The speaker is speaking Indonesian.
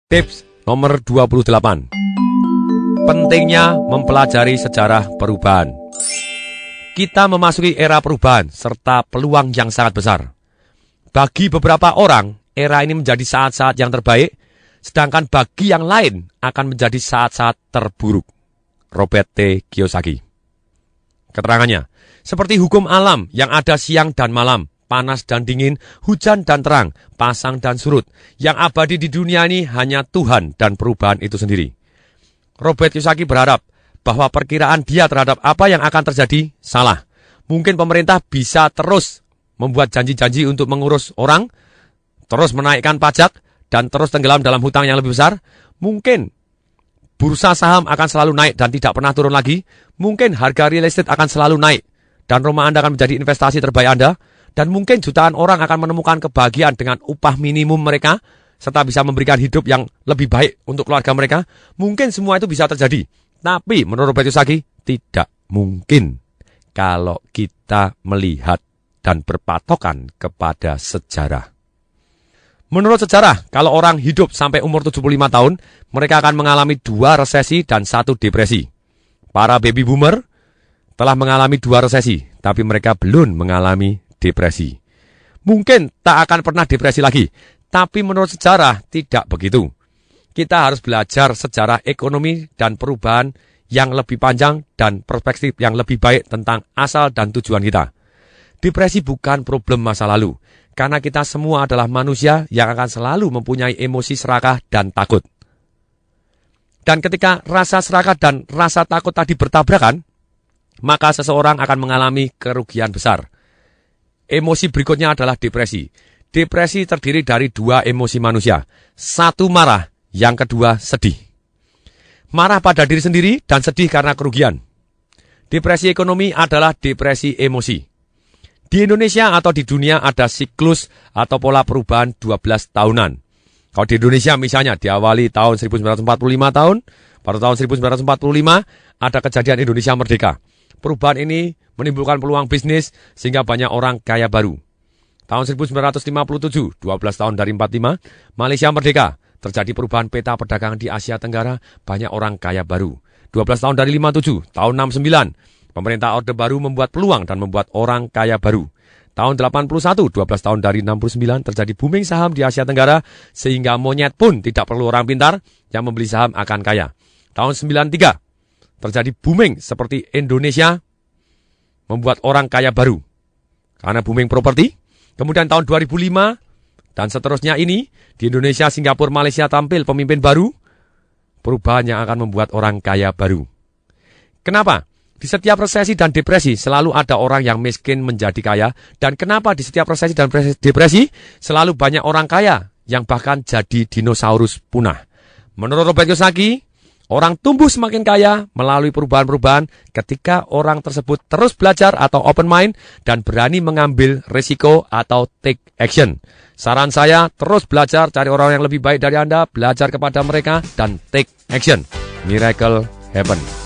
Tips nomor 28. Pentingnya mempelajari sejarah perubahan. Kita memasuki era perubahan serta peluang yang sangat besar. Bagi beberapa orang, era ini menjadi saat-saat yang terbaik, sedangkan bagi yang lain akan menjadi saat-saat terburuk. Robert T. Kiyosaki. Keterangannya, seperti hukum alam yang ada siang dan malam, panas dan dingin, hujan dan terang, pasang dan surut. Yang abadi di dunia ini hanya Tuhan dan perubahan itu sendiri. Robert Kiyosaki berharap bahwa perkiraan dia terhadap apa yang akan terjadi salah. Mungkin pemerintah bisa terus membuat janji-janji untuk mengurus orang, terus menaikkan pajak, dan terus tenggelam dalam hutang yang lebih besar. Mungkin bursa saham akan selalu naik dan tidak pernah turun lagi. Mungkin harga real estate akan selalu naik dan rumah Anda akan menjadi investasi terbaik Anda. Dan mungkin jutaan orang akan menemukan kebahagiaan dengan upah minimum mereka, serta bisa memberikan hidup yang lebih baik untuk keluarga mereka. Mungkin semua itu bisa terjadi. Tapi menurut Robert Kiyosaki, tidak mungkin kalau kita melihat dan berpatokan kepada sejarah. Menurut sejarah, kalau orang hidup sampai umur 75 tahun, mereka akan mengalami 2 resesi dan 1 depresi. Para baby boomer telah mengalami 2 resesi, tapi mereka belum mengalami depresi. Mungkin tak akan pernah depresi lagi, tapi menurut sejarah tidak begitu. Kita harus belajar sejarah ekonomi dan perubahan yang lebih panjang dan perspektif yang lebih baik tentang asal dan tujuan kita. Depresi bukan problem masa lalu, karena kita semua adalah manusia yang akan selalu mempunyai emosi serakah dan takut. Dan ketika rasa serakah dan rasa takut tadi bertabrakan, maka seseorang akan mengalami kerugian besar. Emosi berikutnya adalah depresi. Depresi terdiri dari 2 emosi manusia. 1 marah, yang kedua sedih. Marah pada diri sendiri dan sedih karena kerugian. Depresi ekonomi adalah depresi emosi. Di Indonesia atau di dunia ada siklus atau pola perubahan 12 tahunan. Kalau di Indonesia misalnya diawali tahun 1945 pada tahun 1945 ada kejadian Indonesia Merdeka. Perubahan ini menimbulkan peluang bisnis sehingga banyak orang kaya baru. Tahun 1957, 12 tahun dari 45, Malaysia Merdeka. Terjadi perubahan peta perdagangan di Asia Tenggara, banyak orang kaya baru. 12 tahun dari 57, tahun 69, pemerintah Orde Baru membuat peluang dan membuat orang kaya baru. Tahun 81, 12 tahun dari 69, terjadi booming saham di Asia Tenggara, sehingga monyet pun tidak perlu orang pintar yang membeli saham akan kaya. Tahun 93, terjadi booming seperti Indonesia, membuat orang kaya baru karena booming properti. Kemudian tahun 2005 dan seterusnya ini, di Indonesia, Singapura, Malaysia tampil pemimpin baru, perubahan yang akan membuat orang kaya baru. Kenapa? Di setiap resesi dan depresi selalu ada orang yang miskin menjadi kaya. Dan kenapa di setiap resesi dan depresi selalu banyak orang kaya yang bahkan jadi dinosaurus punah? Menurut Robert Kiyosaki, orang tumbuh semakin kaya melalui perubahan-perubahan ketika orang tersebut terus belajar atau open mind dan berani mengambil risiko atau take action. Saran saya, terus belajar, cari orang yang lebih baik dari Anda, belajar kepada mereka, dan take action. Miracle happen.